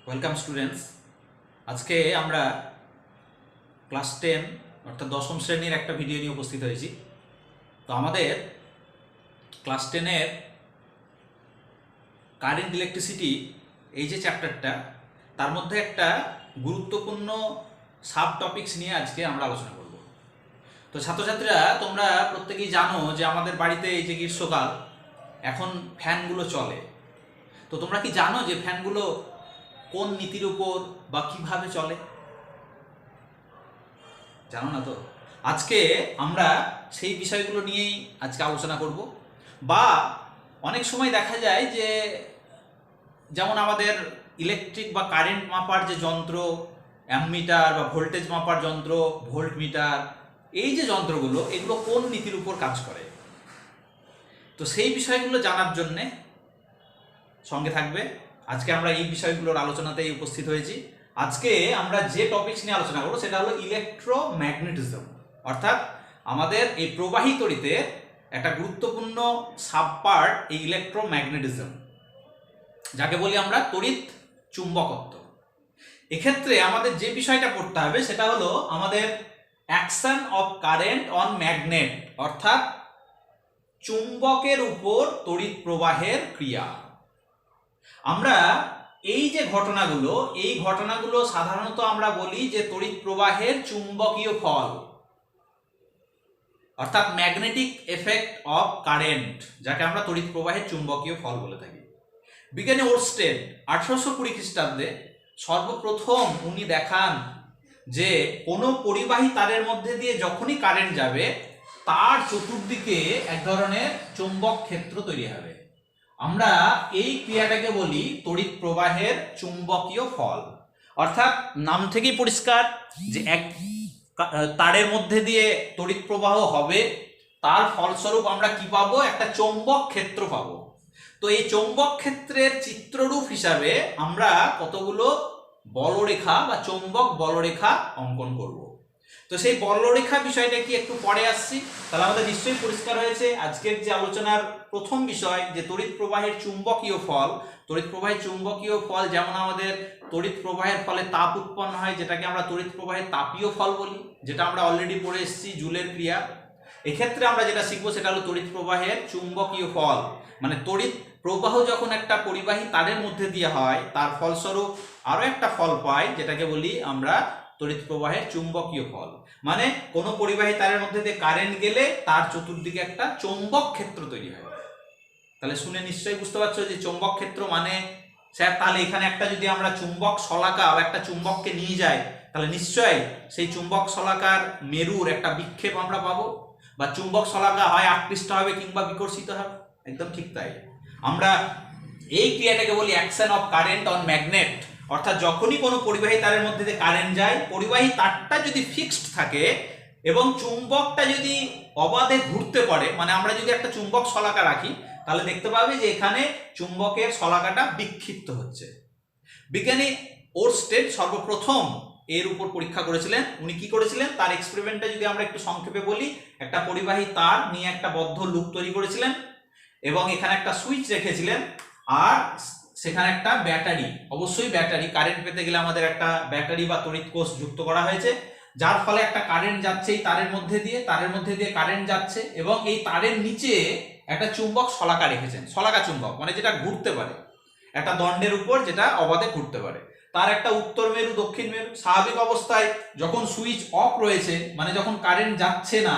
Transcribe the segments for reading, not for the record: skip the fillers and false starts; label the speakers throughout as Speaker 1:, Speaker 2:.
Speaker 1: Welcome students. আজকে আমরা class 10 অর্থাৎ দশম শ্রেণীর একটা ভিডিও নিয়ে উপস্থিত হয়েছি। তো আমাদের ক্লাস 10-এর কারেন্ট ইলেকট্রিসিটি এই যে চ্যাপ্টারটা, তার মধ্যে একটা গুরুত্বপূর্ণ সাব টপিকস নিয়ে আজকে আমরা আলোচনা করব। তো ছাত্রছাত্রীরা, তোমরা প্রত্যেকেই জানো যে আমাদের বাড়িতে এই যে গ্রীষ্মকাল, এখন ফ্যানগুলো চলে। তো তোমরা কি জানো যে ফ্যানগুলো কোন নীতির উপর বা কিভাবে চলে? জানো না তো? আজকে আমরা সেই বিষয়গুলো নিয়েই আজকে আলোচনা করব। বা অনেক সময় দেখা যায় যে যেমন আমাদের ইলেকট্রিক বা কারেন্ট মাপার যে যন্ত্র, অ্যামমিটার বা ভোল্টেজ মাপার যন্ত্র, ভোল্টমিটার, এই যে যন্ত্রগুলো, এগুলো কোন নীতির উপর কাজ করে। তো সেই বিষয়গুলো জানার জন্যে সঙ্গে থাকবে। আজকে আমরা এই বিষয়গুলোর আলোচনাতেই উপস্থিত হয়েছি। আজকে আমরা যে টপিকস নিয়ে আলোচনা করবো সেটা হলো ইলেকট্রোম্যাগনেটিজম, অর্থাৎ আমাদের এই প্রবাহী তড়িতের একটা গুরুত্বপূর্ণ সাব পার্ট এই ইলেকট্রোম্যাগনেটিজম, যাকে বলি আমরা তড়িৎ চুম্বকত্ব। এক্ষেত্রে আমাদের যে বিষয়টা পড়তে হবে সেটা হলো আমাদের action of current on magnet, অর্থাৎ চুম্বকের উপর তড়িৎ প্রবাহের ক্রিয়া। আমরা এই যে ঘটনাগুলো, এই ঘটনাগুলো সাধারণত আমরা বলি যে তড়িৎ প্রবাহের চুম্বকীয় ফল, অর্থাৎ ম্যাগনেটিক এফেক্ট অফ কারেন্ট, যাকে আমরা তড়িৎ প্রবাহের চুম্বকীয় ফল বলে থাকি। বিজ্ঞানী ওরস্টেড 1820 খ্রিস্টাব্দে সর্বপ্রথম উনি দেখান যে কোনো পরিবাহী তারের মধ্যে দিয়ে যখনই কারেন্ট যাবে, তার চতুর্দিকে এক ধরনের চুম্বক ক্ষেত্র তৈরি হবে। আমরা এই ক্রিয়াটাকে বলি তড়িৎ প্রবাহের চুম্বকীয় ফল। অর্থাৎ নাম থেকেই পরিষ্কার যে এক তারের মধ্যে দিয়ে তড়িৎ প্রবাহ হবে, তার ফলস্বরূপ আমরা কি পাবো? একটা চৌম্বক ক্ষেত্র পাবো। তো এই চৌম্বক ক্ষেত্রের চিত্ররূপ হিসাবে আমরা কতগুলো বলরেখা বা চৌম্বক বলরেখা অঙ্কন করব। তো সেই বলরেখা বিষয়টা কি একটু পরে আসছি। তাহলে আমাদের নিশ্চয়ই পরিষ্কার হয়েছে আজকের যে আলোচনার প্রথম বিষয় যে তড়িৎ প্রবাহের চুম্বকীয় ফল। তড়িৎ প্রবাহের চুম্বকীয় ফল যেমন আমাদের তড়িৎ প্রবাহের ফলে তাপ উৎপন্ন হয়, যেটাকে আমরা তড়িৎ প্রবাহের তাপীয় ফল বলি, যেটা আমরা অলরেডি পড়ে এসেছি, জুলের ক্রিয়া। এক্ষেত্রে আমরা যেটা শিখবো সেটা হলো তড়িৎ প্রবাহের চুম্বকীয় ফল, মানে তড়িৎ প্রবাহ যখন একটা পরিবাহী তারের মধ্যে দিয়ে হয়, তার ফলস্বরূপ আরো একটা ফল পাই, যেটাকে বলি আমরা তড়িৎ প্রবাহের চুম্বকীয় ফল। মানে কোনো পরিবাহী তারের মধ্যে দিয়ে কারেন্ট গেলে তার চতুর্দিকে একটা চৌম্বক ক্ষেত্র তৈরি হয়। তাহলে শুনে নিশ্চয়ই বুঝতে পারছো যে চৌম্বক ক্ষেত্র মানে স্যার, তাহলে এখানে একটা যদি আমরা চুম্বক শলাকা বা একটা চুম্বককে নিয়ে যাই, তাহলে নিশ্চয়ই সেই চুম্বক শলাকার মেরুর একটা বিক্ষেপ আমরা পাবো, বা চুম্বক শলাকা হয় আকৃষ্ট হবে কিংবা বিকর্ষিত হবে। একদম ঠিক তাই। আমরা এই ক্রিয়াটাকে বলি action of current on magnet, অর্থাৎ যখনই কোনো পরিবাহী তারের মধ্যে দিয়ে কারেন্ট যায়, পরিবাহী তারটা যদি ফিক্সড থাকে এবং চুম্বকটা যদি অবাধে ঘুরতে পারে, মানে আমরা যদি একটা চুম্বক শলাকা রাখি, তাহলে দেখতে পাবে যে এখানে চুম্বকের শলাকাটা বিক্ষিপ্ত হচ্ছে। বিজ্ঞানী ওরস্টেড সর্বপ্রথম এর উপর পরীক্ষা করেছিলেন। উনি কি করেছিলেন, তার এক্সপেরিমেন্টটা যদি আমরা একটু সংক্ষেপে বলি, একটা পরিবাহী তার নিয়ে একটা বদ্ধ লুপ তৈরি করেছিলেন এবং এখানে একটা সুইচ রেখেছিলেন, আর সেখানে একটা ব্যাটারি, অবশ্যই ব্যাটারি, কারেন্ট পেতে গেলে আমাদের একটা ব্যাটারি বা তড়িৎ কোষ যুক্ত করা হয়েছে, যার ফলে একটা কারেন্ট যাচ্ছে এই তারের মধ্যে দিয়ে কারেন্ট যাচ্ছে, এবং এই তারের নিচে একটা চুম্বক শলাকা রেখেছেন, শলাকা চুম্বক মানে যেটা ঘুরতে পারে, একটা দণ্ডের উপর যেটা অবাধে ঘুরতে পারে। তার একটা উত্তর মেরু, দক্ষিণ মেরু। স্বাভাবিক অবস্থায় যখন সুইচ অফ রয়েছে, মানে যখন কারেন্ট যাচ্ছে না,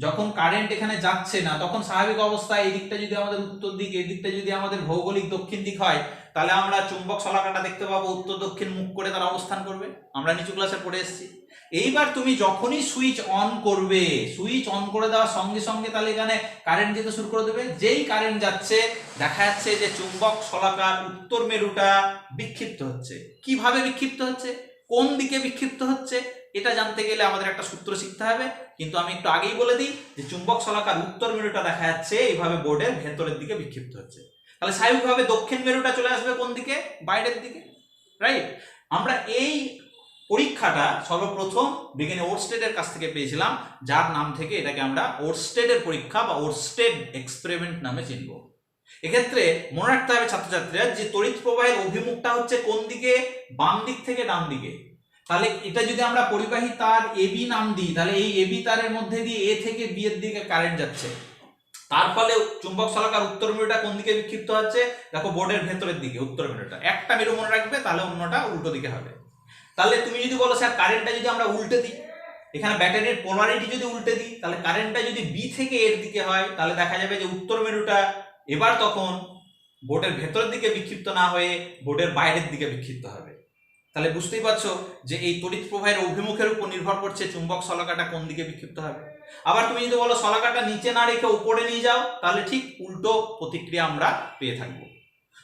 Speaker 1: যখন কারেন্ট এখানে যাচ্ছে না, তখন স্বাভাবিক অবস্থায় এই দিকটা যদি আমাদের উত্তর দিক, এই দিকটা যদি আমাদের ভৌগোলিক দক্ষিণ দিক হয়, তাহলে আমরা চুম্বক শলাকাটা দেখতে পাবো উত্তর দক্ষিণ মুখ করে তারা অবস্থান করবে। আমরা নিচু ক্লাসে পড়ে এসেছি। এইবার তুমি যখনই সুইচ অন করবে, সুইচ অন করে দেওয়ার সঙ্গে সঙ্গে তাহলে এখানে কারেন্ট যেতে শুরু করে দেবে। যেই কারেন্ট যাচ্ছে, দেখা যাচ্ছে যে চুম্বক শলাকার উত্তর মেরুটা বিক্ষিপ্ত হচ্ছে। কিভাবে বিক্ষিপ্ত হচ্ছে, কোন দিকে বিক্ষিপ্ত হচ্ছে, এটা জানতে গেলে আমাদের একটা সূত্র শিখতে হবে। কিন্তু আমি একটু আগেই বলে দিই যে চুম্বক শলাকার উত্তর মেরুটা দেখা যাচ্ছে এইভাবে বোর্ডের ভেতরের দিকে বিক্ষিপ্ত হচ্ছে। তাহলে স্বাভাবিকভাবে দক্ষিণ মেরুটা চলে আসবে কোন দিকে? বাইরের দিকে, রাইট? আমরা এই পরীক্ষাটা সর্বপ্রথম বিজ্ঞানী ওরস্টেডের কাছ থেকে পেয়েছিলাম, যার নাম থেকে এটাকে আমরা ওরস্টেডের পরীক্ষা বা ওরস্টেড এক্সপেরিমেন্ট নামে চিনব। এক্ষেত্রে মনে রাখতে হবে ছাত্রছাত্রীরা যে তড়িৎ প্রবাহের অভিমুখটা হচ্ছে কোন দিকে, বাম দিক থেকে ডান দিকে। তাহলে এটা যদি আমরা পরিবাহী তার এবি নাম দিই, তাহলে এই এবি তারের মধ্যে দিয়ে এ থেকে বি এর দিকে কারেন্ট যাচ্ছে, তার ফলে চুম্বক শলাকার উত্তর মেরুটা কোন দিকে বিক্ষিপ্ত হচ্ছে, দেখো বোর্ডের ভেতরের দিকে উত্তর মেরুটা। একটা মেরু মনে রাখবে, তাহলে অন্যটা উল্টো দিকে হবে। তাহলে তুমি যদি বলো স্যার কারেন্টটা যদি আমরা উল্টে দিই, এখানে ব্যাটারির পোলারিটি যদি উল্টে দিই, তাহলে কারেন্টটা যদি বি থেকে এর দিকে হয়, তাহলে দেখা যাবে যে উত্তর মেরুটা এবার তখন বোর্ডের ভেতরের দিকে বিক্ষিপ্ত না হয়ে বোর্ডের বাইরের দিকে বিক্ষিপ্ত হবে। তাহলে বুঝতেই পারছো যে এই তড়িৎ প্রবাহের অভিমুখের উপর নির্ভর করছে চুম্বক শলাকাটা কোন দিকে বিক্ষিপ্ত হবে। আবার তুমি যদি বলো শলাকাটা নিচে না রেখে উপরে নিয়ে যাও, তাহলে ঠিক উল্টো প্রতিক্রিয়া আমরা পেয়ে থাকবো।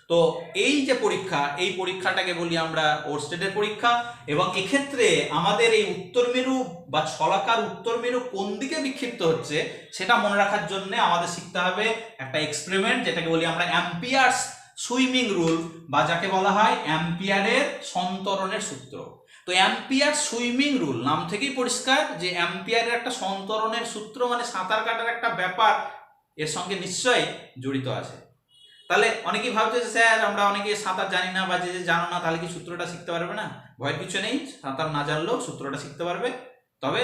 Speaker 1: তো এই যে পরীক্ষা, এই পরীক্ষাটাকে বলি আমরা ওরস্টেডের পরীক্ষা। এবং এক্ষেত্রে আমাদের এই উত্তর মেরু বা শলাকার উত্তর মেরু কোন দিকে বিক্ষিপ্ত হচ্ছে সেটা মনে রাখার জন্য আমাদের শিখতে হবে একটা এক্সপেরিমেন্ট, যেটাকে বলি আমরা অ্যাম্পিয়ার্স সুইমিং রুল, বা যাকে বলা হয় অ্যাম্পিয়ারের সন্তরণের সূত্র। তো অ্যাম্পিয়ার সুইমিং রুল নাম থেকেই পরিষ্কার যে অ্যাম্পিয়ারের একটা সন্তরণের সূত্র, মানে সাঁতার কাটার একটা ব্যাপার এর সঙ্গে নিশ্চয়ই জড়িত আছে। তাহলে অনেকেই ভাবছে যে স্যার আমরা অনেকে সাঁতার জানি না বা যে জানো না, তাহলে কি সূত্রটা শিখতে পারবে না? ভয়ের কিছু নেই, সাঁতার না জানলেও সূত্রটা শিখতে পারবে। তবে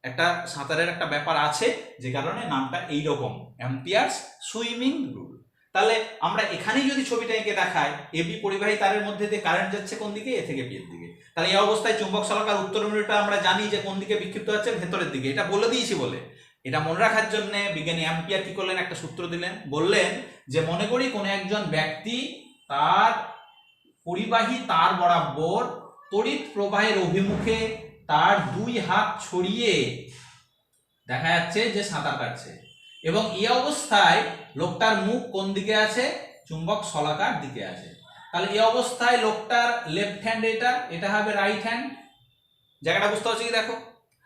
Speaker 1: একটা সাঁতারের একটা ব্যাপার আছে যে কারণে নামটা এইরকম, অ্যাম্পিয়ার্স সুইমিং রুল। তাহলে আমরা এখানেই যদি ছবিটা এঁকে দেখাই, এবি পরিবাহী তারের মধ্যে দিয়ে কারেন্ট যাচ্ছে কোন দিকে, এ থেকে বি এর দিকে। তাহলে এই অবস্থায় চুম্বক শলাকার উত্তর মেরুটা আমরা জানি যে কোন দিকে বিক্ষিপ্ত হচ্ছে, ভেতরের দিকে। এটা বলে দিয়েছি বলে এটা মনে রাখার জন্য বিজ্ঞানী অ্যাম্পিয়ার কি করলেন, একটা সূত্র দিলেন। বললেন যে মনে করি কোনো একজন ব্যক্তি তার পরিবাহী তার বরাবর তড়িৎ প্রবাহের অভিমুখে তার দুই হাত ছড়িয়ে দেখা যাচ্ছে যে সাঁতার কাটছে, এবং এই অবস্থায় লোকটার মুখ কোন দিকে আছে, চুম্বক শলাকার দিকে আছে। তাহলে এই অবস্থায় লোকটার লেফট হ্যান্ড এটা হবে রাইট হ্যান্ড। জায়গাটা বুঝতে পারছি কি? দেখো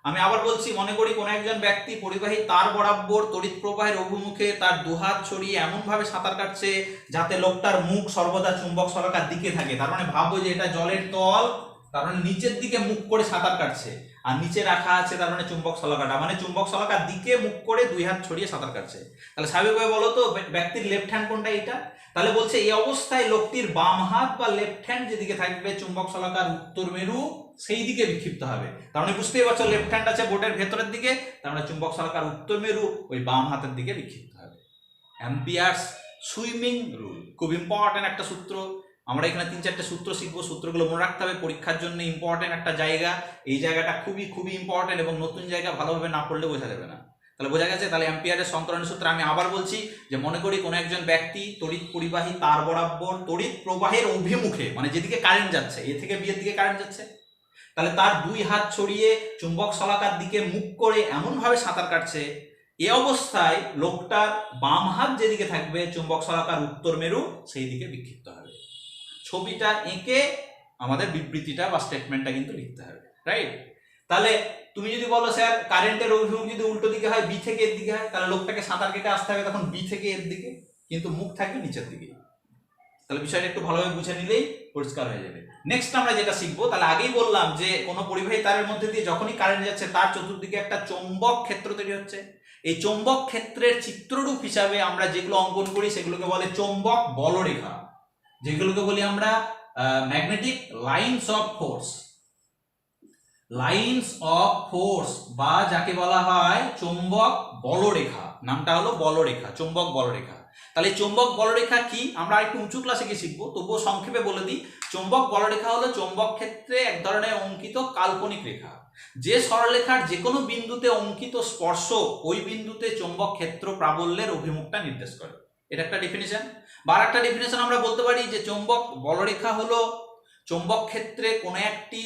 Speaker 1: আমি আবার বলছি, মনে করি কোনো একজন ব্যক্তি পরিবাহী তার বরাবর তড়িৎ প্রবাহের অভিমুখে তার দুহাত ছড়িয়ে এমন ভাবে সাঁতার কাটছে যাতে লোকটার মুখ সর্বদা চুম্বক শলাকার দিকে থাকে। তার মানে ভাবো যে এটা জলের তল, তার মানে নিচের দিকে মুখ করে সাঁতার কাটছে, আর নিচে রাখা আছে তার মানে চুম্বক শলাকাটা, মানে চুম্বক শলাকার দিকে মুখ করে দুই হাত ছড়িয়ে সাঁতার কাটছে। তাহলে স্বাভাবিকভাবে বলো তো ব্যক্তির লেফট হ্যান্ড কোনটা? এটা। তাহলে বলছে এই অবস্থায় লোকটির বাম হাত বা লেফট হ্যান্ড যেদিকে থাকবে চুম্বক শলাকার উত্তর মেরু সেই দিকে বিক্ষিপ্ত হবে। তার মানে বুঝতেই পারছো লেফট হ্যান্ড আছে বোর্ডের ভেতরের দিকে, তার মানে চুম্বক শলাকার উত্তর মেরু ওই বাম হাতের দিকে বিক্ষিপ্ত হবে। অ্যাম্পিয়ার্স সুইমিং রুল খুব ইম্পর্টেন্ট একটা সূত্র। আমরা এখানে 3-4টে সূত্র শিখবো, সূত্রগুলো মনে রাখতে হবে, পরীক্ষার জন্য ইম্পর্টেন্ট একটা জায়গা। এই জায়গাটা খুবই খুবই ইম্পর্টেন্ট, এবং নতুন জায়গা ভালোভাবে না পড়লে বোঝা যাবে না। তাহলে বোঝা গেছে। তাহলে অ্যাম্পিয়ারের সন্তরণের সূত্র আমি আবার বলছি যে মনে করি কোনো একজন ব্যক্তি তড়িৎ পরিবাহী তার বরাবর তড়িৎ প্রবাহের অভিমুখে, মানে যেদিকে কারেন্ট যাচ্ছে, এ থেকে বি এর দিকে কারেন্ট যাচ্ছে, তাহলে তার দুই হাত ছড়িয়ে চুম্বক শলাকার দিকে মুখ করে এমন ভাবে সাঁতার কাটছে, এ অবস্থায় লোকটার বাম হাত যেদিকে থাকবে চুম্বক শলাকার উত্তর মেরু সেই দিকে বিক্ষিপ্ত হবে। ছবিটা এঁকে আমাদের বিবৃতিটা বা স্টেটমেন্টটা কিন্তু লিখতে হবে, রাইট? তাহলে তুমি যদি বলো স্যার কারেন্টের অভিমুখ যদি উল্টো দিকে হয়, বি থেকে এর দিকে হয়, তাহলে লোকটাকে সাঁতার কেটে আসতে হবে তখন বি থেকে এর দিকে, কিন্তু মুখ থাকবে নিচের দিকে। তাহলে বিষয়টা একটু ভালোভাবে বুঝে নিলেই পরিষ্কার হয়ে যাবে। নেক্সট আমরা যেটা শিখবো, তাহলে আগেই বললাম যে কোনো পরিবাহী তারের মধ্যে দিয়ে যখনই কারেন্ট যাচ্ছে তার চতুর্দিকে একটা চৌম্বক ক্ষেত্র তৈরি হচ্ছে। এই চৌম্বক ক্ষেত্রের চিত্ররূপ হিসাবে আমরা যেগুলো অঙ্কন করি সেগুলোকে বলে চৌম্বক বলরেখা, যেগুলোকে বলি আমরা magnetic lines of force, lines of force, বা যাকে বলা হয় চৌম্বক বলরেখা। নামটা হলো বলরেখা, চৌম্বক বলরেখা। তাহলে চৌম্বক বলরেখা কি আমরা একটু উঁচু ক্লাসে গিয়ে শিখবো, তবুও সংক্ষেপে বলে দিই। চৌম্বক বলরেখা হলো চৌম্বক ক্ষেত্রে এক ধরনের অঙ্কিত কাল্পনিক রেখা, যে সরলরেখার যে কোনো বিন্দুতে অঙ্কিত স্পর্শ ওই বিন্দুতে চৌম্বক ক্ষেত্র প্রাবল্যের অভিমুখটা নির্দেশ করে। এটা একটা ডেফিনিশন। বা একটা ডেফিনিশন আমরা বলতে পারি যে চৌম্বক বলরেখা হলো চৌম্বক ক্ষেত্রে কোনো একটি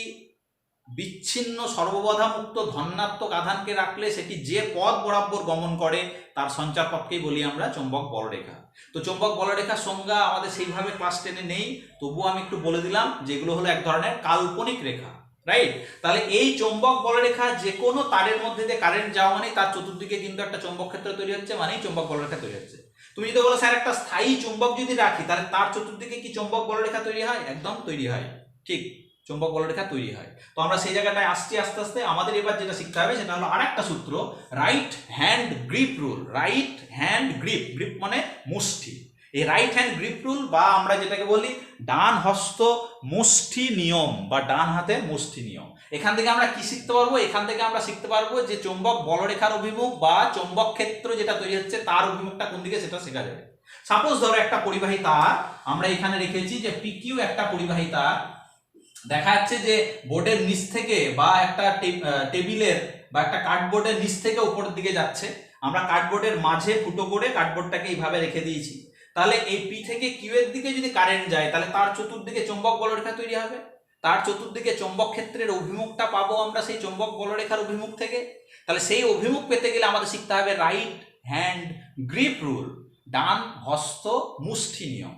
Speaker 1: বিচ্ছিন্ন সর্ববাধামুক্ত ধনাত্মক আধানকে রাখলে সেটি যে পথ বরাবর গমন করে তার সঞ্চার পথকেই বলি আমরা চৌম্বক বলরেখা। তো চৌম্বক বলরেখার সংজ্ঞা আমাদের সেইভাবে ক্লাস 10-এ নেই, তবুও আমি একটু বলে দিলাম যেগুলো হলো এক ধরনের কাল্পনিক রেখা, রাইট? তাহলে এই চৌম্বক বলরেখা যে কোনো তারের মধ্যে দিয়ে কারেন্ট যাওয়া মানে তার চতুর্দিকে কিন্তু একটা চৌম্বক ক্ষেত্র তৈরি হচ্ছে, মানেই চৌম্বক বলরেখা তৈরি হচ্ছে। তুমি যদি বলো স্যার একটা স্থায়ী চুম্বক যদি রাখি তাহলে তার চতুর্দিকে কি চৌম্বক বলরেখা তৈরি হয়? একদম তৈরি হয়, ঠিক চৌম্বক বলরেখা তৈরি হয়। তো আমরা সেই জায়গাটায় আসছি আস্তে আস্তে। আমাদের এবার যেটা শিখতে হবে সেটা হলো আরেকটা সূত্র, right hand grip rule. Right hand grip, grip মানে মুষ্টি। এই রাইট হ্যান্ড গ্রিপ রুল বা আমরা যেটাকে বলি ডান হস্ত মুষ্টি নিয়ম বা ডান হাতের মুষ্টি নিয়ম, এখান থেকে আমরা কি শিখতে পারবো? এখান থেকে আমরা শিখতে পারবো যে চৌম্বক বলরেখার অভিমুখ বা চৌম্বক ক্ষেত্র যেটা তৈরি হচ্ছে তার অভিমুখটা কোন দিকে সেটা শেখা যাবে। সাপোজ ধরো একটা পরিবাহী তার আমরা এখানে রেখেছি যে পিকিউ একটা পরিবাহী তার, দেখা যাচ্ছে যে বোর্ডের নিচ থেকে বা একটা টেবিলের বা একটা কার্ডবোর্ডের নিচ থেকে উপরের দিকে যাচ্ছে, আমরা কার্ডবোর্ডের মাঝে ফুটো করে কার্ডবোর্ডটাকে এইভাবে রেখে দিয়েছি। তাহলে এই পি থেকে কিউ এর দিকে যদি কারেন্ট যায় তাহলে তার চতুর্দিকে চৌম্বক বলরেখা তৈরি হবে, তার চতুর্দিকে চৌম্বক ক্ষেত্রের অভিমুখটা পাবো আমরা সেই চৌম্বক বলরেখার অভিমুখ থেকে। তাহলে সেই অভিমুখ পেতে গেলে আমাদের শিখতে হবে রাইট হ্যান্ড গ্রিপ রুল, ডান হস্ত মুষ্টি নিয়ম।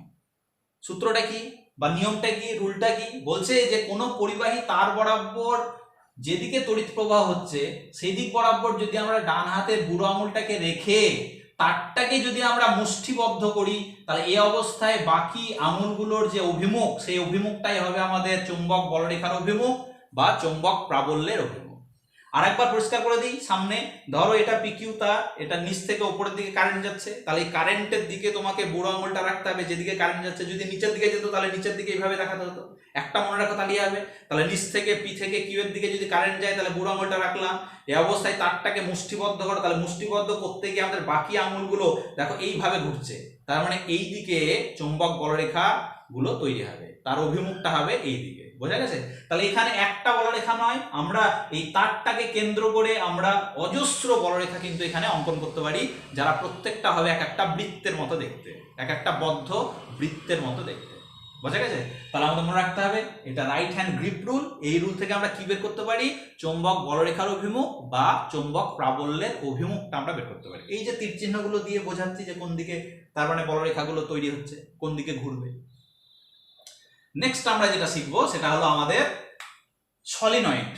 Speaker 1: সূত্রটা কি বা নিয়মটা কি, রুলটা কি? বলছে যে কোনো পরিবাহী তার বরাবর যেদিকে তড়িৎ প্রবাহ হচ্ছে সেই দিক বরাবর যদি আমরা ডান হাতের বুড়ো আঙুলটাকে রেখে তারটাকে যদি আমরা মুষ্টিবদ্ধ করি তাহলে এই অবস্থায় বাকি আঙুলগুলোর যে অভিমুখ সেই অভিমুখটাই হবে আমাদের চৌম্বক বলরেখার অভিমুখ বা চৌম্বক প্রাবল্যের অভিমুখ। আরেকবার পরিষ্কার করে দিই, সামনে ধরো এটা পিকিউ তার, এটা নিচ থেকে উপরের দিকে কারেন্ট যাচ্ছে, তাহলে এই কারেন্টের দিকে তোমাকে বুড়ো আঙুলটা রাখতে হবে যেদিকে কারেন্ট যাচ্ছে। যদি নিচের দিকে যেত তাহলে নিচের দিকে এইভাবে দেখাতে হতো, একটা মনে রাখো তাহলে হবে। তাহলে নিচ থেকে পি থেকে কিউ এর দিকে যদি কারেন্ট যায় তাহলে বুড়ো আঙুলটা রাখলাম, এই অবস্থায় তারটাকে মুষ্টিবদ্ধ করো, তাহলে মুষ্টিবদ্ধ করতে গিয়ে আমাদের বাকি আঙুলগুলো দেখো এইভাবে ঘুরছে, তার মানে এই দিকে চৌম্বক বলরেখা গুলো তৈরি হবে, তার অভিমুখটা হবে এই দিকে। বোঝা গেছে? তাহলে এখানে একটা বলরেখা নয়, আমরা এই তারটাকে কেন্দ্র করে আমরা অজস্র বলরেখা কিন্তু এখানে অঙ্কন করতে পারি, যারা প্রত্যেকটা হবে এক একটা বৃত্তের মতো দেখতে, এক একটা বদ্ধ বৃত্তের মতো দেখতে। বোঝা গেছে? তাহলে আমাদের মনে রাখতে হবে এটা রাইট হ্যান্ড গ্রিপ রুল। এই রুল থেকে আমরা কি বের করতে পারি? চৌম্বক বলরেখার অভিমুখ বা চৌম্বক প্রাবল্যের অভিমুখটা আমরা বের করতে পারি। এই যে তীর চিহ্নগুলো দিয়ে বোঝাচ্ছি যে কোন দিকে তার মানে বলরেখাগুলো তৈরি হচ্ছে, কোন দিকে ঘুরবে। নেক্সট আমরা যেটা শিখবো সেটা হলো আমাদের সলিনয়েড।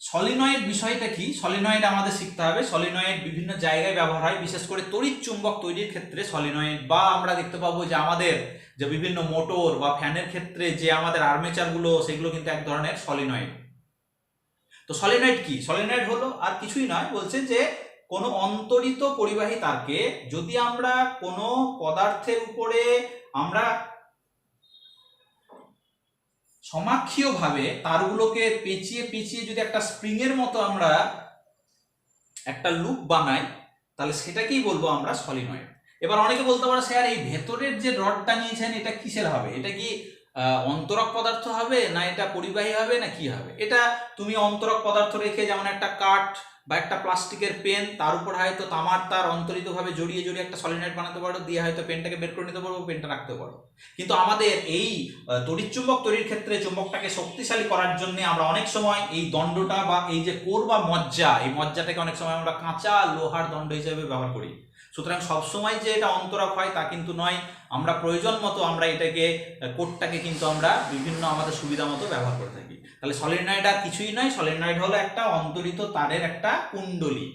Speaker 1: সলিনয়েড বিষয়টা কি? সলিনয়েড আমাদের শিখতে হবে। সলিনয়েড বিভিন্ন জায়গায় ব্যবহার হয়, বিশেষ করে তড়িৎ চুম্বক তৈরির ক্ষেত্রে সলিনয়েড, বা আমরা দেখতে পাবো যে আমাদের যে বিভিন্ন মোটর বা ফ্যানের ক্ষেত্রে যে আমাদের আর্মেচার গুলো সেগুলো কিন্তু এক ধরনের সলিনয়েড। তো সলিনয়েড কি? সলিনয়েড হলো আর কিছুই নয়, বলছে যে কোনো অন্তরিত পরিবাহী তারকে যদি আমরা কোনো পদার্থের উপরে আমরা সমাক্ষীয়ভাবে তারগুলোকে পেঁচিয়ে পেঁচিয়ে যদি একটা স্প্রিং এর মতো আমরা একটা লুপ বানাই তাহলে সেটাকেই বলবো আমরা সলিনয়েড। এবার অনেকে বলতে পারে স্যার এই ভেতরের যে রডটা নিয়েছেন এটা কিসের হবে? এটা কি অন্তরক পদার্থ হবে না এটা পরিবাহী হবে না কি হবে? এটা তুমি অন্তরক পদার্থ রেখে যেমন একটা কাঠ বা একটা প্লাস্টিকের পেন তার উপর হয়তো তামার তার অন্তরিতভাবে জড়িয়ে জড়িয়ে একটা সলিনয়েড বানাতে পারো, দিয়ে হয়তো পেনটাকে বের করে নিতে পারবো, পেনটা রাখতে পারো। কিন্তু আমাদের এই তড়িৎচুম্বক তৈরির ক্ষেত্রে চুম্বকটাকে শক্তিশালী করার জন্য আমরা অনেক সময় এই দণ্ডটা বা এই যে কোর বা মজ্জা, এই মজ্জাটাকে অনেক সময় আমরা কাঁচা লোহার দণ্ড হিসেবে ব্যবহার করি। সুতরাং সবসময় যে এটা অন্তরক হয় তা কিন্তু নয়, আমরা প্রয়োজন মতো আমরা এটাকে কোরটাকে কিন্তু আমরা বিভিন্ন আমাদের সুবিধা মতো ব্যবহার করে থাকি। তাহলে সলিনয়েড আর কিছুই নয়, সলিনয়েড হলো একটা অন্তরিত তারের একটা কুণ্ডলী,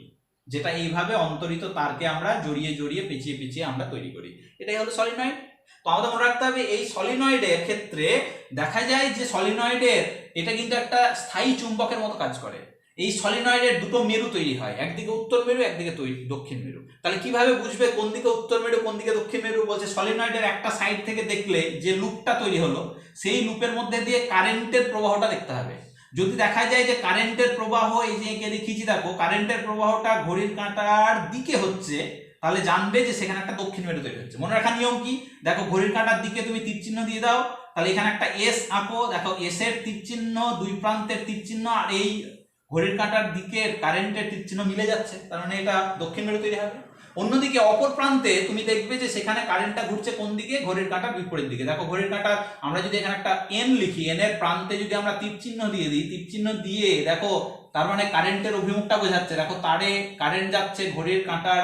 Speaker 1: যেটা এইভাবে অন্তরিত তারকে আমরা জড়িয়ে জড়িয়ে পেঁচিয়ে পেঁচিয়ে আমরা তৈরি করি, এটাই হলো সলিনয়েড। তো আমাদের মনে রাখতে হবে এই সলিনয়েডের ক্ষেত্রে দেখা যায় যে সলিনয়েডের এটা কিন্তু একটা স্থায়ী চুম্বকের মতো কাজ করে। এই সলিনয়েডের দুটো মেরু তৈরি হয়, একদিকে উত্তর মেরু একদিকে দক্ষিণ মেরু। তাহলে কিভাবে বুঝবে কোন দিকে উত্তর মেরু কোন দিকে দক্ষিণ মেরু? বলছে সলিনয়েডের একটা সাইড থেকে দেখলে যে লুপটা তৈরি হলো সেই লুপের মধ্যে দিয়ে কারেন্টের প্রবাহটা দেখতে হবে। যদি দেখা যায় যে কারেন্টের প্রবাহ এই যে এঁকে দেখিয়েছি দেখো, কারেন্টের প্রবাহটা ঘড়ির কাঁটার দিকে হচ্ছে, তাহলে জানবে যে সেখানে একটা দক্ষিণ মেরু তৈরি হচ্ছে। মনে রাখার নিয়ম কি? দেখো ঘড়ির কাঁটার দিকে তুমি তীর চিহ্ন দিয়ে দাও, তাহলে এখানে একটা এস আঁকো, দেখো এস এর তীর চিহ্ন দুই প্রান্তের তীর চিহ্ন আর এই ঘড়ির কাঁটার দিকে কারেন্টের তীর চিহ্ন মিলে যাচ্ছে, তার মানে এটা দক্ষিণ মেরু তৈরি হবে। অন্যদিকে অপর প্রান্তে তুমি দেখবে যে সেখানে কারেন্টটা ঘুরছে কোন দিকে? ঘড়ির কাঁটার বিপরীত দিকে। দেখো ঘড়ির কাঁটার আমরা যদি এখানে একটা এন লিখি, এন এর প্রান্তে যদি আমরা তীর চিহ্ন দিয়ে দিই, তীর চিহ্ন দিয়ে দেখো তার মানে কারেন্টের অভিমুখটা বোঝাচ্ছে। দেখো তারে কারেন্ট যাচ্ছে ঘড়ির কাঁটার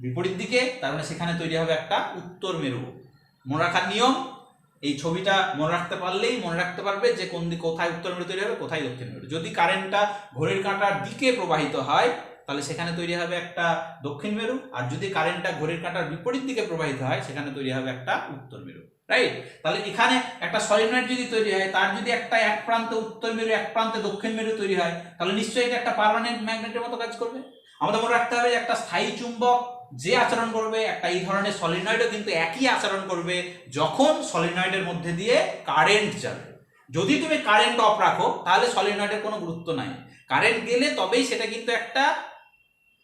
Speaker 1: বিপরীত দিকে, তার মানে সেখানে তৈরি হবে একটা উত্তর মেরু। মনে রাখার নিয়ম, এই ছবিটা মনে রাখতে পারলেই মনে রাখতে পারবে যে কোন দিকে কোথায় উত্তর মেরু তৈরি হবে কোথায় দক্ষিণ মেরু। যদি কারেন্টটা ঘড়ির কাঁটার দিকে প্রবাহিত হয় তাহলে সেখানে তৈরি হবে একটা দক্ষিণ মেরু, আর যদি কারেন্টটা ঘড়ির কাঁটার বিপরীত দিকে প্রবাহিত হয় সেখানে তৈরি হবে একটা উত্তর মেরু। রাইট? তাহলে এখানে একটা সলিনয়েড যদি তৈরি হয় তার যদি একটা এক প্রান্তে উত্তর মেরু এক প্রান্তে দক্ষিণ মেরু তৈরি হয় তাহলে নিশ্চয়ই এটা একটা পার্মানেন্ট ম্যাগনেটের মতো কাজ করবে। আমাদের মনে রাখতে হবে একটা স্থায়ী চুম্বক যে আচরণ করবে একটা এই ধরনের সলিনয়েডও কিন্তু একই আচরণ করবে যখন সলিনয়েডের মধ্যে দিয়ে কারেন্ট যাবে। যদি তুমি কারেন্ট অফ রাখো তাহলে সলিনয়েডের কোনো গুরুত্ব নাই, কারেন্ট গেলে তবেই সেটা কিন্তু একটা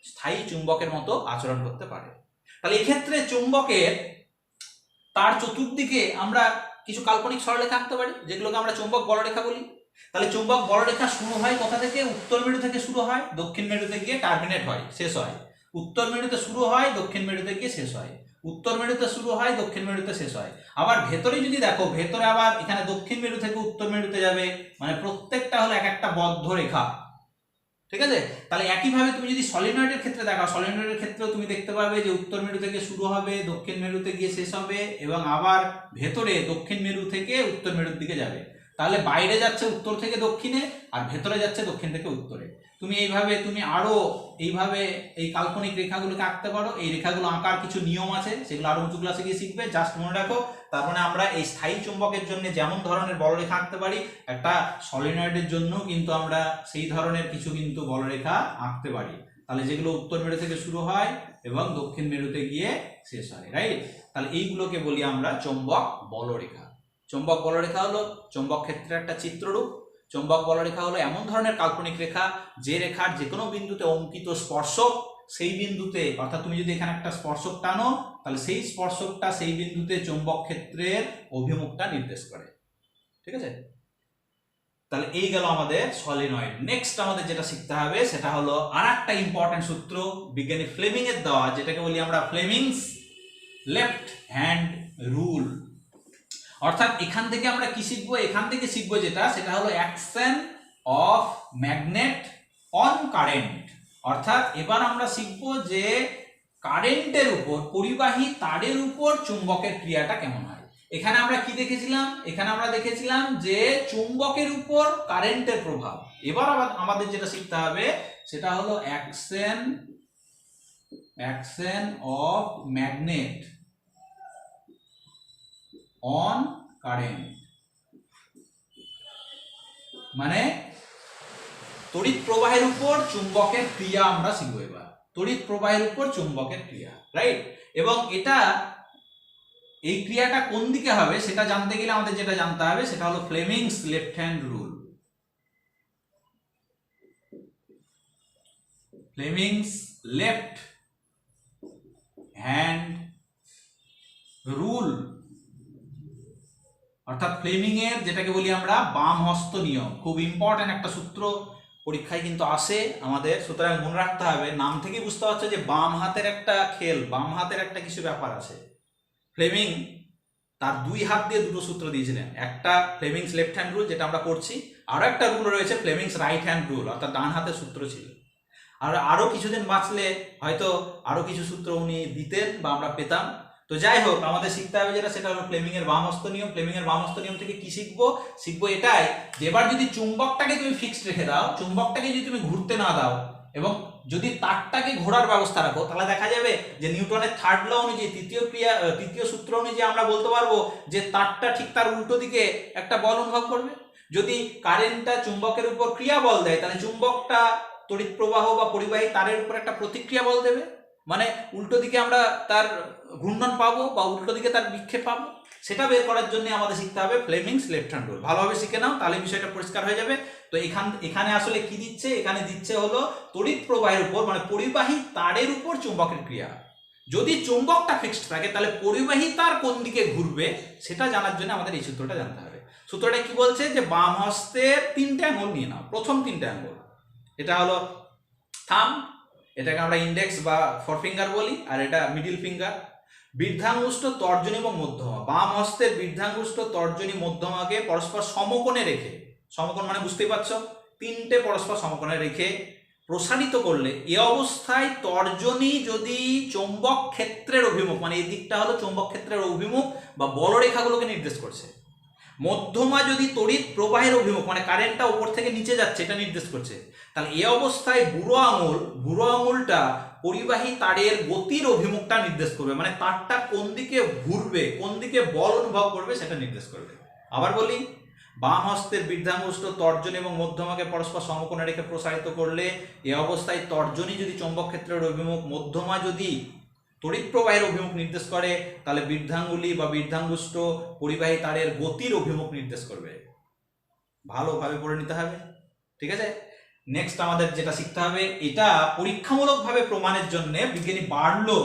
Speaker 1: স্থায়ী চুম্বকের মতো আচরণ করতে পারে। তাহলে এক্ষেত্রে চুম্বকের তার চতুর্দিকে আমরা কিছু কাল্পনিক সরলরেখা আঁকতে পারি, যেগুলোকে আমরা চুম্বক বলরেখা বলি। তাহলে চুম্বক বলরেখা শুরু হয় কোথা থেকে? উত্তর মেরু থেকে শুরু হয়, দক্ষিণ মেরুতে গিয়ে টার্মিনেট হয়, শেষ হয়। উত্তর মেরুতে শুরু হয়, দক্ষিণ মেরুতে গিয়ে শেষ হয়। উত্তর মেরুতে শুরু হয়, দক্ষিণ মেরুতে শেষ হয়। আবার ভেতরে যদি দেখো, ভেতরে আবার এখানে দক্ষিণ মেরু থেকে উত্তর মেরুতে যাবে, মানে প্রত্যেকটা হলো এক একটা বদ্ধ রেখা। ঠিক আছে? তাহলে একইভাবে তুমি যদি সলিনয়েডের ক্ষেত্রে দেখো, সলিনয়েডের ক্ষেত্রেও তুমি দেখতে পাবে যে উত্তর মেরু থেকে শুরু হবে, দক্ষিণ মেরুতে গিয়ে শেষ হবে, এবং আবার ভেতরে দক্ষিণ মেরু থেকে উত্তর মেরুর দিকে যাবে। তাহলে বাইরে যাচ্ছে উত্তর থেকে দক্ষিণে, আর ভেতরে যাচ্ছে দক্ষিণ থেকে উত্তরে। তুমি এইভাবে তুমি আরো এইভাবে এই কাল্পনিক রেখাগুলোকে আঁকতে পারো। এই রেখাগুলো আঁকার কিছু নিয়ম আছে, সেগুলো আরো উঁচু ক্লাসে গিয়ে শিখবে, জাস্ট মনে রাখো। তারপরে আমরা এই স্থায়ী চুম্বকের জন্য যেমন ধরনের বলরেখা আঁকতে পারি, একটা সলিনয়েডের জন্য কিন্তু আমরা সেই ধরনের কিছু কিন্তু বলরেখা আঁকতে পারি। তাহলে যেগুলো উত্তর মেরু থেকে শুরু হয় এবং দক্ষিণ মেরুতে গিয়ে শেষ হয়, রাইট? তাহলে এইগুলোকে বলি আমরা চৌম্বক বলরেখা। চৌম্বক বলরেখা হলো চৌম্বক ক্ষেত্রের একটা চিত্ররূপ। চৌম্বক বলরেখা হলো এমন ধরনের কাল্পনিক রেখা যে রেখার যে কোনো বিন্দুতে অঙ্কিত স্পর্শক সেই বিন্দুতে, অর্থাৎ তুমি যদি এখানে একটা স্পর্শক টানো তাহলে সেই স্পর্শকটা সেই বিন্দুতে চৌম্বক ক্ষেত্রের অভিমুখটা নির্দেশ করে। ঠিক আছে? তাহলে এই গেল আমাদের সলিনয়েড। নেক্সট আমাদের যেটা শিখতে হবে সেটা হলো আরেকটা ইম্পর্টেন্ট সূত্র, বিজ্ঞানী ফ্লেমিং এর দেওয়া, যেটাকে বলি আমরা ফ্লেমিংস লেফট হ্যান্ড রুল। অর্থাৎ এখান থেকে আমরা কি শিখবো? এখান থেকে শিখবো সেটা হলো action of magnet on current. অর্থাৎ এবার আমরা শিখবো যে কারেন্টের উপর, পরিবাহী তারের উপর চুম্বকের ক্রিয়াটা কেমন হয়। এখানে আমরা কি দেখেছিলাম? এখানে আমরা দেখেছিলাম যে চুম্বকের উপর কারেন্টের প্রভাব। এবার আমাদের যেটা শিখতে হবে সেটা হলো action of magnet on current, মানে তড়িৎ প্রবাহের উপর চুম্বকের ক্রিয়া আমরা শিখবো এবার। তড়িৎ প্রবাহের উপর চুম্বকের ক্রিয়া, রাইট? এবং এই ক্রিয়াটা কোন দিকে হবে সেটা জানতে গেলে আমাদের যেটা জানতে হবে সেটা হলো Fleming's left hand rule. Fleming's left hand rule, অর্থাৎ ফ্লেমিং এর যেটাকে বলি আমরা বাম হস্ত নিয়ম। খুব ইম্পর্টেন্ট একটা সূত্র, পরীক্ষায় কিন্তু আসে আমাদের, সুতরাং মনে রাখতে হবে। নাম থেকে বুঝতে পারছো যে বাম হাতের একটা খেল, বাম হাতের একটা কিছু ব্যাপার আছে। ফ্লেমিং তার দুই হাত দিয়ে দুটো সূত্র দিয়েছিলেন, একটা ফ্লেমিংস লেফট হ্যান্ড রুল যেটা আমরা করছি, আরো একটা রুল রয়েছে ফ্লেমিংস রাইট হ্যান্ড রুল, অর্থাৎ ডান হাতের সূত্র ছিল। আর আরো কিছুদিন বাঁচলে হয়তো আরো কিছু সূত্র উনি দিতেন বা আমরা পেতাম। তো যাই হোক, আমাদের শিখতে হবে সেটা হলো ফ্লেমিং এর বাম হস্ত নিয়ম। ফ্লেমিং এর বাম হস্ত নিয়ম থেকে কি শিখবো এটাই যে এবার যদি চুম্বকটাকে তুমি ফিক্সড রেখে দাও, চুম্বকটাকে যদি তুমি ঘুরতে না দাও এবং যদি তারটাকে ঘোরার ব্যবস্থা রাখো, তাহলে দেখা যাবে যে নিউটনের থার্ড ল অনুযায়ী, তৃতীয় সূত্র অনুযায়ী আমরা বলতে পারবো যে তারটা ঠিক তার উল্টো দিকে একটা বল অনুভব করবে। যদি কারেন্টটা চুম্বকের উপর ক্রিয়া বল দেয়, তাহলে চুম্বকটা তড়িৎ প্রবাহ বা পরিবাহী তারের উপর একটা প্রতিক্রিয়া বল দেবে, মানে উল্টো দিকে আমরা তার ঘূর্ণন পাবো বা উল্টো দিকে তার বিক্ষেপ পাবো। সেটা বের করার জন্য আমাদের শিখতে হবে ফ্লেমিংস লেফট হ্যান্ড রুল। ভালোভাবে শিখে নাও, তাহলে বিষয়টা পরিষ্কার হয়ে যাবে। তো এখানে আসলে কি দিচ্ছে? এখানে দিচ্ছে হলো তড়িৎ প্রবাহের উপর, মানে পরিবাহী তারের উপর চুম্বকের ক্রিয়া। যদি চুম্বকটা ফিক্সড থাকে তাহলে পরিবাহী তার কোন দিকে ঘুরবে সেটা জানার জন্য আমাদের এই সূত্রটা জানতে হবে। সূত্রটা কি বলছে যে বাম হস্তের তিনটে আঙ্গুল নিয়ে নাও। প্রথম তিনটে আঙ্গুল, এটা হলো থাম্ব, এটাকে আমরা ইন্ডেক্স বা ফরফিঙ্গার বলি, আর এটা মিডিল ফিঙ্গার। বৃদ্ধাঙ্গুষ্ঠ, তর্জনী এবং মধ্যমা, বাম হস্তের বৃদ্ধাঙ্গুষ্ঠ, তর্জনী, মধ্যমাকে পরস্পর সমকোণে রেখে, সমকোণ মানে বুঝতেই পারছো, তিনটে পরস্পর সমকোণে রেখে প্রসারিত করলে এ অবস্থায় তর্জনী যদি চৌম্বক ক্ষেত্রের অভিমুখ, মানে এই দিকটা হলো চৌম্বক ক্ষেত্রের অভিমুখ বা বলরেখাগুলোকে নির্দেশ করছে। মধ্যমা যদি তড়িৎ প্রবাহের অভিমুখ, মানে কারেন্টটা উপর থেকে নিচে যাচ্ছে, এটা নির্দেশ করছে। তাহলে এই অবস্থায় বুড়ো আঙুলটা পরিবাহী তারের গতির অভিমুখটা নির্দেশ করবে, মানে তারটা কোন দিকে ঘুরবে, কোন দিকে বল অনুভব করবে সেটা নির্দেশ করবে। আবার বলি, বাম হস্তের বৃদ্ধাঙ্গুষ্ঠ, তর্জনী এবং মধ্যমাকে পরস্পর সমকোণে রেখে প্রসারিত করলে এই অবস্থায় তর্জনী যদি চৌম্বক ক্ষেত্রের অভিমুখ, মধ্যমা যদি তড়িৎ প্রবাহের অভিমুখ নির্দেশ করে, তাহলে বৃদ্ধাঙ্গুলি বা বৃদ্ধাঙ্গুষ্ঠ পরিবাহী তারের গতির অভিমুখ নির্দেশ করবে। ভালোভাবে পড়ে নিতে হবে, ঠিক আছে। নেক্সট আমাদের যেটা শিখতে হবে, এটা পরীক্ষামূলকভাবে প্রমাণের জন্য বিজ্ঞানী বার্লো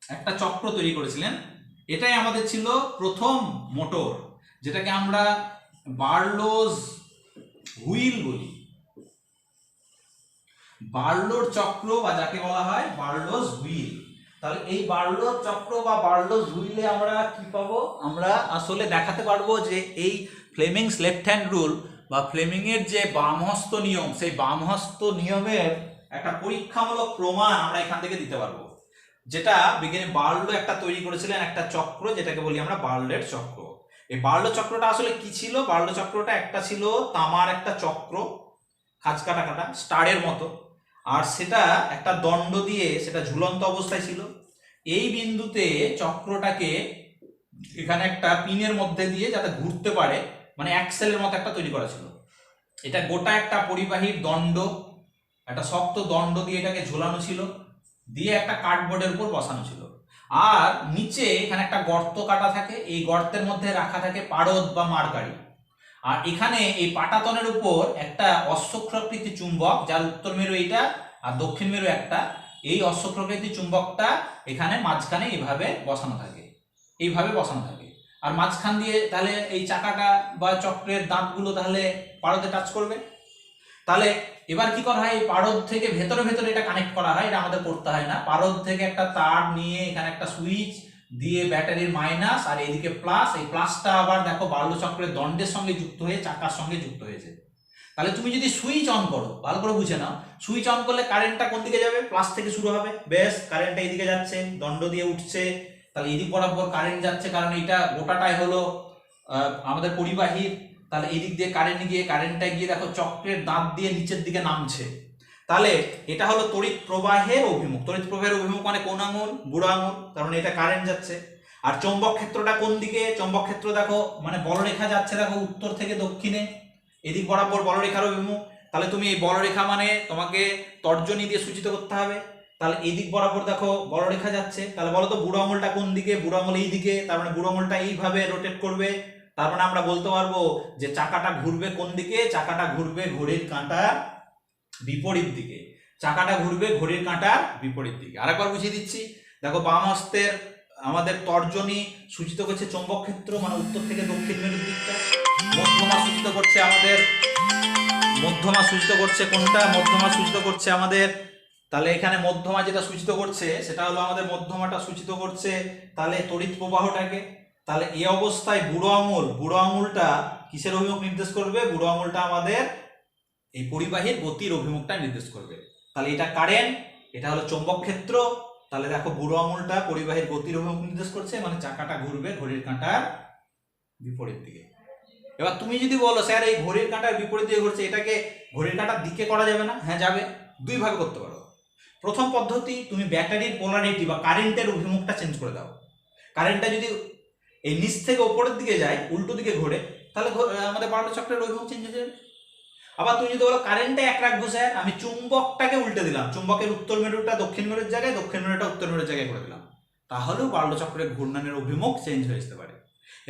Speaker 1: একটা চক্র তৈরি করেছিলেন। এটাই আমাদের ছিল প্রথম মোটর, যেটাকে আমরা বার্লোজ হুইল বলি। বার্লোর চক্র বা যাকে বলা হয় বার্লোজ হুইল। তাহলে এই বার্লোর চক্র বা বার্লোজ হুইলে আমরা কি পাবো, আমরা আসলে দেখাতে পারবো যে এই ফ্লেমিংস লেফট হ্যান্ড রুল বা ফ্লেমিং এর যে বামহস্ত নিয়ম, সেই বামহস্ত নিয়মের একটা পরীক্ষামূলক প্রমাণ আমরা এখান থেকে দিতে পারবো। যেটা বিজ্ঞানী বার্লো একটা তৈরি করেছিলেন, একটা চক্র, যেটাকে বলি আমরা বার্লের চক্র। এই বার্লো চক্রটা আসলে কি ছিল? বার্লো চক্রটা একটা ছিল তামার একটা চক্র, খাঁজ কাটা কাটা স্টারের মতো, আর সেটা একটা দণ্ড দিয়ে সেটা ঝুলন্ত অবস্থায় ছিল। এই বিন্দুতে চক্রটাকে এখানে একটা পিনের মধ্যে দিয়ে যাতে ঘুরতে পারে, মানে অ্যাক্সেলের মতো একটা তৈরি করা ছিল। এটা গোটা একটা পরিবাহীর দণ্ড, একটা শক্ত দণ্ড দিয়ে এটাকে ঝোলানো ছিল, দিয়ে একটা কার্ডবোর্ডের উপর বসানো ছিল। আর নিচে এখানে একটা গর্ত কাটা থাকে, এই গর্তের মধ্যে রাখা থাকে পারদ বা মার্কারি। আর এখানে এই পাটাতনের উপর একটা অশ্বক্ষাকৃতি চুম্বক, যার উত্তর মেরু এইটা আর দক্ষিণ মেরু একটা, এই অশ্বক্ষাকৃতি চুম্বকটা এখানে মাঝখানে এইভাবে বসানো থাকে, এইভাবে বসানো থাকে। আর মাঝখান দিয়ে তাহলে এই চাকাটা বা চক্রের দাঁতগুলো তাহলে পারদে টাচ করবে। তাহলে এবার কি করা হয়, এই পারদ থেকে ভেতরে ভেতরে এটা কানেক্ট করা হয়, এটা আমাদের করতে হয় না। পারদ থেকে একটা তার নিয়ে এখানে একটা সুইচ দিয়ে ব্যাটারির মাইনাস আর এইদিকে প্লাস, এই প্লাসটা আবার দেখো বার্লো চক্রের দণ্ডের সঙ্গে যুক্ত হয়ে চাকার সঙ্গে যুক্ত হয়েছে। তাহলে তুমি যদি সুইচ অন করো, ভালো করে বুঝে নাও, সুইচ অন করলে কারেন্টটা কোন দিকে যাবে? প্লাস থেকে শুরু হবে, বেশ, কারেন্টটা এইদিকে যাচ্ছে, দণ্ড দিয়ে উঠছে, তাহলে এদিক বরাবর কারেন্ট যাচ্ছে, কারণ এটা গোটাটাই হলো আমাদের পরিবাহীর। তাহলে এদিক দিয়ে কারেন্ট গিয়ে কারেন্টটা গিয়ে দেখো চক্রের দাঁত দিয়ে নিচের দিকে নামছে। তাহলে এটা হলো তড়িৎ প্রবাহের অভিমুখ। তড়িৎ প্রবাহের অভিমুখ মানে কোন আঙুল? বুড়ো আঙুল, কারণ এটা কারেন্ট যাচ্ছে। আর চৌম্বক ক্ষেত্রটা কোন দিকে? চৌম্বক ক্ষেত্র দেখো মানে বলরেখা যাচ্ছে দেখো উত্তর থেকে দক্ষিণে, এদিক বরাবর বলরেখার অভিমুখ। তাহলে তুমি এই বলরেখা মানে তোমাকে তর্জনী দিয়ে সূচিত করতে হবে। তাহলে এই দিক বরাবর দেখো বলরেখা যাচ্ছে, তাহলে বলো তো বুড়ো আঙুলটা কোন দিকে? বুড়ো আঙুল এই দিকে, তার মানে বুড়ো আঙুলটা এইভাবে রোটেট করবে। তার মানে আমরা বলতে পারবো যে চাকাটা ঘুরবে কোন দিকে? চাকাটা ঘুরবে ঘড়ির কাঁটার বিপরীত দিকে। চাকাটা ঘুরবে ঘড়ির কাঁটার বিপরীত দিকে। আরেকবার বুঝিয়ে দিচ্ছি, দেখো বাম হস্তের আমাদের তর্জনী সূচিত করছে চৌম্বক ক্ষেত্র, মানে উত্তর থেকে দক্ষিণ মেরুর দিকটা। মধ্যমা সূচিত করছে আমাদের, মধ্যমা সূচিত করছে কোনটা? মধ্যমা সূচিত করছে আমাদের, তাহলে এখানে মধ্যমা যেটা সূচিত করছে সেটা হলো আমাদের মধ্যমাটা সূচিত করছে তাহলে তড়িৎ প্রবাহটাকে। তাহলে এই অবস্থায় বুড়ো আঙুলটা কিসের অভিমুখ নির্দেশ করবে? বুড়ো আঙুলটা আমাদের এই পরিবাহীর গতির অভিমুখটা নির্দেশ করবে। তাহলে এটা কারেন্ট, এটা হলো চৌম্বক ক্ষেত্র। তাহলে দেখো বুড়ো আঙুলটা পরিবাহীর গতির অভিমুখ নির্দেশ করছে, মানে চাকাটা ঘুরবে ঘড়ির কাঁটার বিপরীত দিকে। এবার তুমি যদি বলো স্যার এই ঘড়ির কাঁটার বিপরীত দিকে ঘুরছে, এটাকে ঘড়ির কাঁটার দিকে করা যাবে না? হ্যাঁ যাবে, দুই ভাবে করতে পারো। প্রথম পদ্ধতি, তুমি ব্যাটারির পোলারিটি বা কারেন্টের অভিমুখটা চেঞ্জ করে দাও। কারেন্টটা যদি এই নিচ থেকে ওপরের দিকে যায়, উল্টো দিকে ঘোরে, তাহলে আমাদের বার্লো চক্রের অভিমুখ চেঞ্জ হয়ে যাবে। আবার তুমি যদি বলো কারেন্টটা এক রাখবো স্যার, আমি চুম্বকটাকে উল্টে দিলাম, চুম্বকের উত্তর মেরুটা দক্ষিণ মেরুর জায়গায়, দক্ষিণ মেরুটা উত্তর মেরুর জায়গায় করে দিলাম, তাহলেও বার্লো চক্রের ঘূর্ণনের অভিমুখ চেঞ্জ হয়ে যেতে পারে।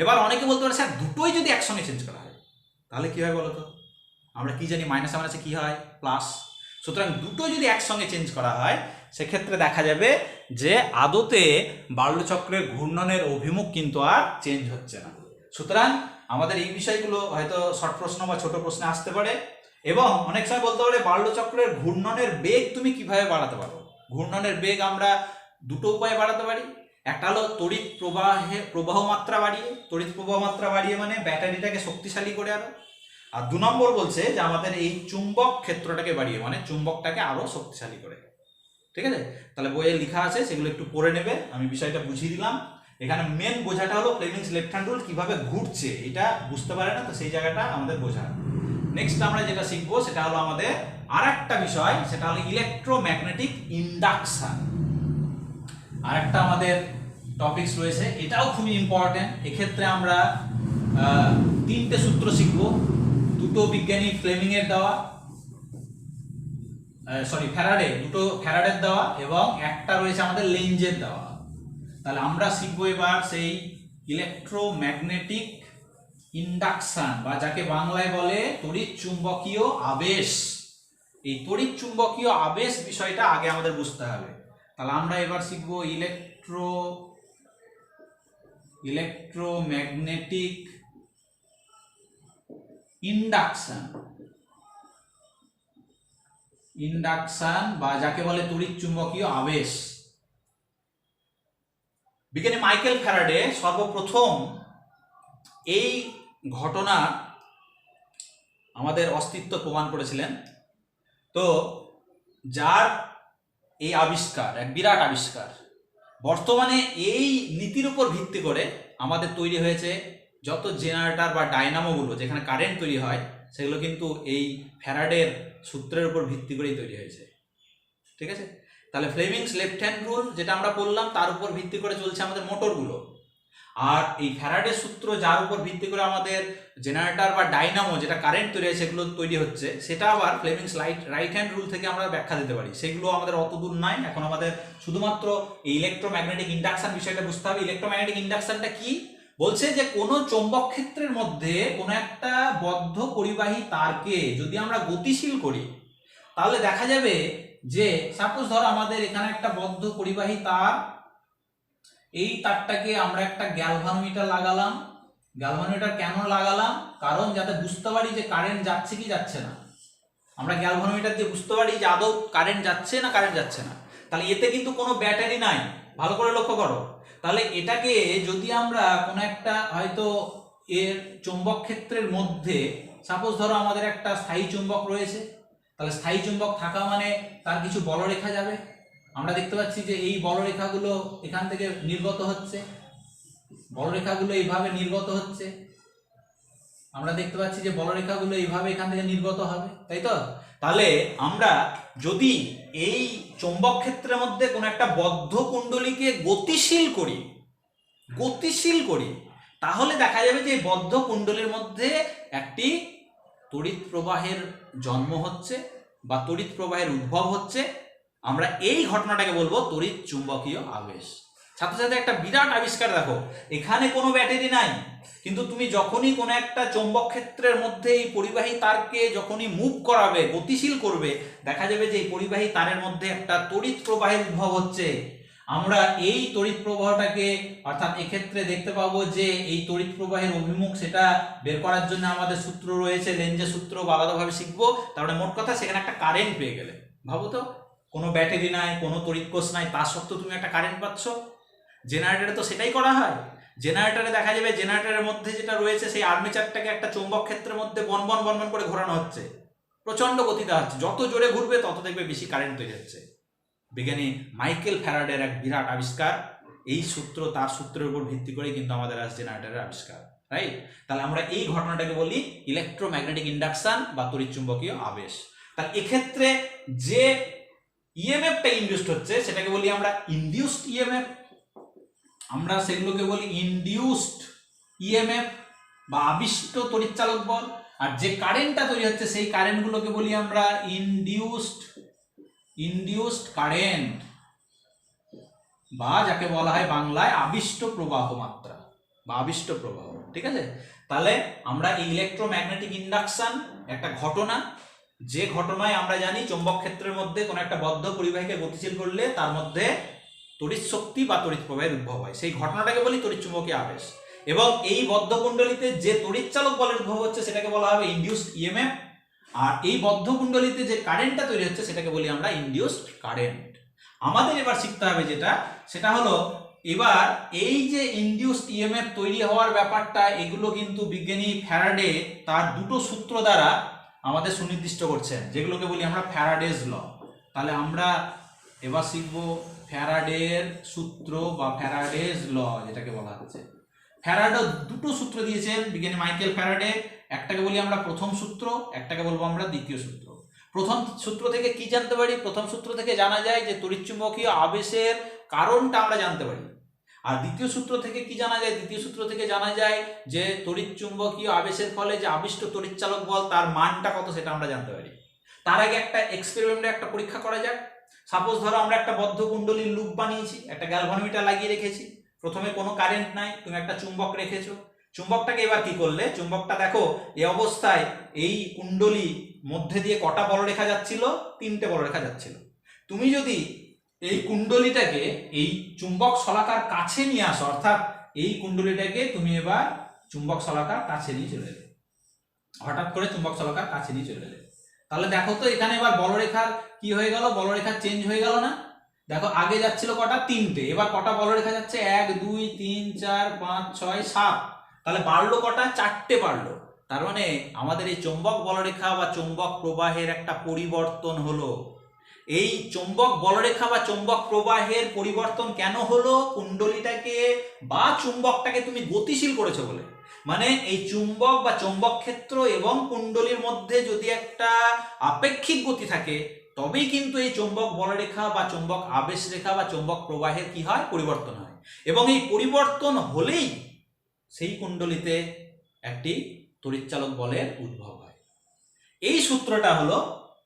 Speaker 1: এবার অনেকে বলতে পারে স্যার দুটোই যদি একসঙ্গে চেঞ্জ করা হয় তাহলে কি হয় বলো তো? আমরা কি জানি মাইনাসে মাইনাসে কি হয়? প্লাস। সুতরাং দুটো যদি একসঙ্গে চেঞ্জ করা হয় সেক্ষেত্রে দেখা যাবে যে আদতে বার্লো চক্রের ঘূর্ণনের অভিমুখ কিন্তু আর চেঞ্জ হচ্ছে না। সুতরাং আমাদের এই বিষয়গুলো হয়তো শর্ট প্রশ্ন বা ছোট প্রশ্নে আসতে পারে, এবং অনেক সময় বলতে পারে বার্লো চক্রের ঘূর্ণনের বেগ তুমি কিভাবে বাড়াতে পারো। ঘূর্ণনের বেগ আমরা দুটো উপায়ে বাড়াতে পারি। একটা হলো তড়িৎ প্রবাহ মাত্রা বাড়িয়ে, তড়িৎ প্রবাহ মাত্রা বাড়িয়ে মানে ব্যাটারিটাকে শক্তিশালী করে আরো। আর 2 নম্বর বলছে যে আমাদের এই চুম্বক ক্ষেত্রটাকে বাড়িয়ে, মানে চুম্বকটাকে আরো শক্তিশালী করে। ঠিক আছে, তাহলে বইয়ে লেখা আছে, সেগুলো একটু পড়ে নেবে, আমি বিষয়টা বুঝিয়ে দিলাম। এখানে মেন বোঝাটা হলো ফ্লেমিংস লেফট হ্যান্ড রুল কিভাবে ঘুরছে, এটা বুঝতে পারে না, তো সেই জায়গাটা আমাদের বোঝা। নেক্সট আমরা যেটা শিখবো সেটা হলো আমাদের আরেকটা বিষয়, সেটা হলো ইলেকট্রোম্যাগনেটিক ইন্ডাকশন। আরেকটা আমাদের টপিকস রয়েছে, এটাও খুবই ইম্পর্টেন্ট। এক্ষেত্রে আমরা 3টে সূত্র শিখবো, দুটো বিজ্ঞানী ফ্লেমিং এর দেওয়া, ফ্যারাডে, দুটো ফ্যারাডের দেওয়া এবং একটা রয়েছে আমাদের লেঞ্জের দেওয়া। তাহলে আমরা শিখবো এবার সেই ইলেকট্রোম্যাগনেটিক ইন্ডাকশন বা যাকে বাংলায় বলে তড়িৎ চুম্বকীয় আবেশ। এই তড়িৎ চুম্বকীয় আবেশ বিষয়টা আগে আমাদের বুঝতে হবে। তাহলে আমরা এবার শিখবো ইলেকট্রোম্যাগনেটিক ইন্ডাকশন বা যাকে বলে তড়িৎ চুম্বকীয় আবেশ। বিজ্ঞানী মাইকেল ফ্যারাডে সর্বপ্রথম এই ঘটনা আমাদের অস্তিত্ব প্রমাণ করেছিলেন। তো যার এই আবিষ্কার এক বিরাট আবিষ্কার, বর্তমানে এই নীতির উপর ভিত্তি করে আমাদের তৈরি হয়েছে যত জেনারেটর বা ডায়নামোগুলো যেখানে কারেন্ট তৈরি হয়, সেগুলো কিন্তু এই ফ্যারাডের সূত্রের উপর ভিত্তি করেই তৈরি হয়েছে। ঠিক আছে, তাহলে ফ্লেমিংস লেফট হ্যান্ড রুল যেটা আমরা বললাম তার উপর ভিত্তি করে চলছে আমাদের মোটরগুলো। আর এই ফ্যারাডের সূত্র যার উপর ভিত্তি করে আমাদের জেনারেটর বা ডাইনামো যেটা কারেন্ট তৈরি হয় সেগুলো তৈরি হচ্ছে, সেটা আবার ফ্লেমিংস রাইট হ্যান্ড রুল থেকে আমরা ব্যাখ্যা দিতে পারি। সেগুলো আমাদের অত দূর নাই, এখন আমাদের শুধুমাত্র এই ইলেকট্রোম্যাগনেটিক ইন্ডাকশন বিষয়টা বুঝতে হবে। ইলেকট্রোম্যাগনেটিক ইন্ডাকশনটা কি বলছে, যে কোনো চৌম্বক ক্ষেত্রের মধ্যে কোনো একটা বদ্ধ পরিবাহী তারকে যদি আমরা গতিশীল করি, তাহলে দেখা যাবে যে সাপোজ ধরো আমাদের এখানে একটা বদ্ধ পরিবাহী তার, এই তারটাকে আমরা একটা গ্যালভানোমিটার লাগালাম। গ্যালভানোমিটার কেন লাগালাম? কারণ যাতে বুঝতে পারি যে কারেন্ট যাচ্ছে কি যাচ্ছে না। আমরা গ্যালভানোমিটার দিয়ে বুঝতে পারি যে আদৌ কারেন্ট যাচ্ছে না কারেন্ট যাচ্ছে না। তাহলে এতে কিন্তু কোনো ব্যাটারি নাই, ভালো করে লক্ষ্য করো। তাহলে এটাকে যদি আমরা কোনো একটা হয়তো এর চৌম্বক ক্ষেত্রের মধ্যে, সাপোজ ধরো আমাদের একটা স্থায়ী চুম্বক রয়েছে, তাহলে স্থায়ী চুম্বক থাকা মানে তার কিছু বলরেখা যাবে। আমরা দেখতে পাচ্ছি যে এই বলরেখাগুলো এখান থেকে নির্গত হচ্ছে, বলরেখাগুলো এইভাবে নির্গত হচ্ছে। আমরা দেখতে পাচ্ছি যে বলরেখাগুলো এইভাবে এখান থেকে নির্গত হবে, তাই তো? তাহলে আমরা যদি এই চৌম্বক ক্ষেত্রের মধ্যে কোনো একটা বদ্ধ কুণ্ডলীকে গতিশীল করি, তাহলে দেখা যাবে যে বদ্ধ কুণ্ডলীর মধ্যে একটি তড়িৎ প্রবাহের জন্ম হচ্ছে বা তড়িৎ প্রবাহের উদ্ভব হচ্ছে। আমরা এই ঘটনাটাকে বলবো তড়িৎ চুম্বকীয় আবেশ। ছাত্রছাত্রী একটা বিরাট আবিষ্কার দেখো, এখানে কোনো ব্যাটারি নাই, কিন্তু তুমি যখনই কোনো একটা চৌম্বক ক্ষেত্রের মধ্যে এই পরিবাহী তারকে যখনই মুভ করাবে, গতিশীল করবে, দেখা যাবে যে এই পরিবাহী তারের মধ্যে একটা তড়িৎ প্রবাহের উদ্ভব হচ্ছে। আমরা এই তড়িৎ প্রবাহটাকে, অর্থাৎ এক্ষেত্রে দেখতে পাবো যে এই তড়িৎ প্রবাহের অভিমুখ সেটা বের করার জন্য আমাদের সূত্র রয়েছে, লেঞ্জের সূত্র বা আলাদাভাবে শিখবো। তাহলে মোট কথা সেখানে একটা কারেন্ট পেয়ে গেলে, ভাবো তো, কোনো ব্যাটারি নাই, কোনো তড়িৎ কোষ নাই, তার সত্ত্বেও তুমি একটা কারেন্ট পাচ্ছ। জেনারেটরে তো সেটাই করা হয়। জেনারেটরে দেখা যাবে জেনারেটরের মধ্যে যেটা রয়েছে সেই আর্মেচারটাকে একটা চৌম্বক ক্ষেত্রের মধ্যে বনবন বনবন করে ঘোরানো হচ্ছে, প্রচন্ড গতিতে হচ্ছে, যত জোরে ঘুরবে তত দেখবে বেশি কারেন্ট তৈরি হচ্ছে। বিজ্ঞানী মাইকেল ফ্যারাডের এক বিরাট আবিষ্কার, এই সূত্র, তার সূত্রের উপর ভিত্তি করে কিন্তু আমাদের আজ জেনারেটরের আবিষ্কার, রাইট? তাহলে আমরা এই ঘটনাটাকে বলি ইলেকট্রোম্যাগনেটিক ইন্ডাকশন বা তড়িৎচুম্বকীয় আবেশ। তাহলে এক্ষেত্রে যে ইএমএফটা ইনডিউসড হচ্ছে সেটাকে বলি আমরা ইনডিউসড ইএমএফ। আমরা সেগুলোকে বলি ইনডিউসড ইএমএফ বা আবিষ্ট তড়িৎচালক বল। আর যে কারেন্টটা তৈরি হচ্ছে সেই কারেন্টগুলোকে বলি আমরা ইনডিউসড কারেন্ট বা যাকে বলা হয় বাংলায় আবিষ্ট প্রবাহ মাত্রা বা আবিষ্ট প্রবাহ। ঠিক আছে, তাহলে আমরা এই ইলেকট্রোম্যাগনেটিক ইন্ডাকশন একটা ঘটনা, যে ঘটনায় আমরা জানি চৌম্বক ক্ষেত্রের মধ্যে কোনো একটা বদ্ধ পরিবাহীকে গতিশীল করলে তার মধ্যে তড়িৎ শক্তি বা তড়িৎ প্রবাহের উদ্ভব হয়, সেই ঘটনাটাকে বলি তড়িৎচুম্বকীয় আবেশ। এবং এই বদ্ধ কুণ্ডলীতে যে তড়িৎচালক বলের উদ্ভব হচ্ছে সেটাকে বলা হবে ইনডিউসড ইএমএফ। আর এই বদ্ধ কুণ্ডলীতে যে কারেন্টটা তৈরি হচ্ছে সেটাকে বলি আমরা ইনডিউসড কারেন্ট। আমাদের এবার শিখতে হবে সেটা হলো এবার এই যে ইনডিউসড ইএমএফ তৈরি হওয়ার ব্যাপারটা, এগুলো কিন্তু বিজ্ঞানী ফ্যারাডে তার দুটো সূত্র দ্বারা আমাদের সুনির্দিষ্ট করছেন, যেগুলোকে বলি আমরা ফ্যারাডেজ ল। তাহলে আমরা এবার শিখব ফ্যারাডের সূত্র বা ফ্যারাডেজ ল যেটাকে বলা হচ্ছে। ফ্যারাডে দুটো সূত্র দিয়েছেন বিজ্ঞানী মাইকেল ফ্যারাডে, একটাকে বলি আমরা প্রথম সূত্র, একটাকে বলবো আমরা দ্বিতীয় সূত্র। প্রথম সূত্র থেকে কি জানতে পারি? প্রথম সূত্র থেকে জানা যায় যে তড়িৎচুম্বকীয় আবেশের কারণটা আমরা জানতে পারি। আর দ্বিতীয় সূত্র থেকে কি জানা যায়? দ্বিতীয় সূত্র থেকে জানা যায় যে তড়িৎচুম্বকীয় আবেশের ফলে যে আবিষ্ট তড়িৎচালক বল তার মানটা কত সেটা আমরা জানতে পারি। তার আগে একটা এক্সপেরিমেন্টে একটা পরীক্ষা করা যাক। সাপোজ ধরো আমরা একটা বদ্ধ কুণ্ডলীর লুপ বানিয়েছি, একটা গ্যালভানোমিটার লাগিয়ে রেখেছি, প্রথমে কোনো কারেন্ট নাই, তুমি একটা চুম্বক রেখেছো। চুম্বকটাকে এবার কি করলে, চুম্বকটা দেখো এই অবস্থায় এই কুণ্ডলী মধ্যে দিয়ে কটা বলরেখা যাচ্ছিল, 3টে বলরেখা যাচ্ছিল। তুমি যদি এই কুণ্ডলীটাকে এই চুম্বক শলাকার কাছে নিয়ে আসো, অর্থাৎ এই কুণ্ডলীটাকে তুমি এবার চুম্বক শলাকার কাছে নিয়ে চলে এলে, হঠাৎ করে চুম্বক শলাকার কাছে নিয়ে চলে এলে, তাহলে দেখো তো এখানে এবার বলরেখার কি হয়ে গেল, বলরেখার চেঞ্জ হয়ে গেল না? দেখো আগে যাচ্ছিল কটা, 3টে, এবার কটা বলরেখা যাচ্ছে, 1 2 3 4 5 6 7, তাহলে বাড়লো কটা, 4টে বাড়লো। তার মানে আমাদের এই চৌম্বক বলরেখা বা চৌম্বক প্রবাহের একটা পরিবর্তন হলো। এই চৌম্বক বলরেখা বা চৌম্বক প্রবাহের পরিবর্তন কেন হলো? কুণ্ডলীটাকে বা চুম্বকটাকে তুমি গতিশীল করেছো বলে। মানে এই চুম্বক বা চৌম্বক ক্ষেত্র এবং কুণ্ডলীর মধ্যে যদি একটা আপেক্ষিক গতি থাকে, তবেই কিন্তু এই চৌম্বক বলরেখা বা চৌম্বক আবেশ রেখা বা চৌম্বক প্রবাহের কি হয়, পরিবর্তন হয়। এবং এই পরিবর্তন হলেই সেই কুণ্ডলীতে একটি তড়িৎচালক বলের উদ্ভব হয়। এই সূত্রটা হলো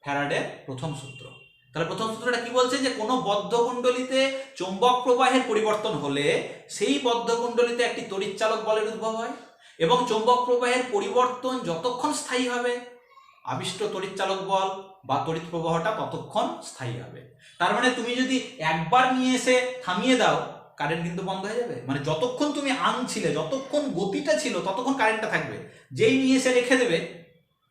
Speaker 1: ফ্যারাডের প্রথম সূত্র। তাহলে প্রথম সূত্রটা কি বলছে, যে কোনো বদ্ধ কুণ্ডলীতে চৌম্বক প্রবাহের পরিবর্তন হলে সেই বদ্ধ কুণ্ডলীতে একটি তড়িৎচালক বলের উদ্ভব হয়, এবং চৌম্বক প্রবাহের পরিবর্তন যতক্ষণ স্থায়ী হবে আবিষ্ট তড়িৎচালক বল বা তড়িৎ প্রবাহটা ততক্ষণ স্থায়ী হবে। তার মানে তুমি যদি একবার নিয়ে এসে থামিয়ে দাও, কারেন্ট কিন্তু বন্ধ হয়ে যাবে। মানে যতক্ষণ তুমি আনছিলে, যতক্ষণ গতিটা ছিল, ততক্ষণ কারেন্টটা থাকবে। যেই নিয়ে এসে রেখে দেবে,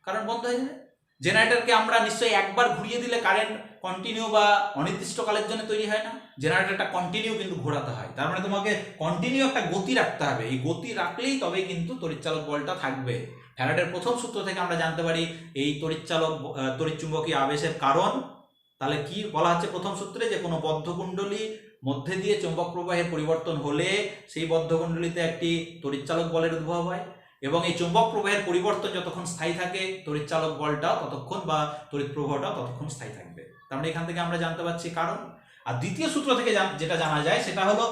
Speaker 1: কারেন্ট বন্ধ হয়ে যাবে। জেনারেটরকে আমরা নিশ্চয়ই একবার ঘুরিয়ে দিলে কারেন্ট কন্টিনিউ বা অনির্দিষ্টকালের জন্য তৈরি হয় না, জেনারেটরটা কন্টিনিউ কিন্তু ঘোরাতে হয়। তার মানে তোমাকে কন্টিনিউ একটা গতি রাখতে হবে, এই গতি রাখলেই তবেই কিন্তু তড়িৎচালক বলটা থাকবে। ফ্যারাডের প্রথম সূত্র থেকে আমরা জানতে পারি এই তড়িৎচুম্বকীয় আবেশের কারণ। তাহলে কি বলা হচ্ছে প্রথম সূত্রে, যে কোনো বদ্ধ কুণ্ডলী মধ্যে দিয়ে চৌম্বক প্রবাহের পরিবর্তন হলে সেই বদ্ধ কুণ্ডলীতে একটি তড়িৎচালক বলের উদ্ভব হয়, এবং এই চৌম্বক প্রবাহের পরিবর্তন যতক্ষণ স্থায়ী থাকে তড়িৎচালক বলটাও ততক্ষণ বা তড়িৎ প্রবাহটাও ততক্ষণ স্থায়ী থাকবে। তার মানে এখান থেকে আমরা জানতে পারছি কারণ। আর দ্বিতীয় সূত্র থেকে যেটা জানা যায় সেটা হলো,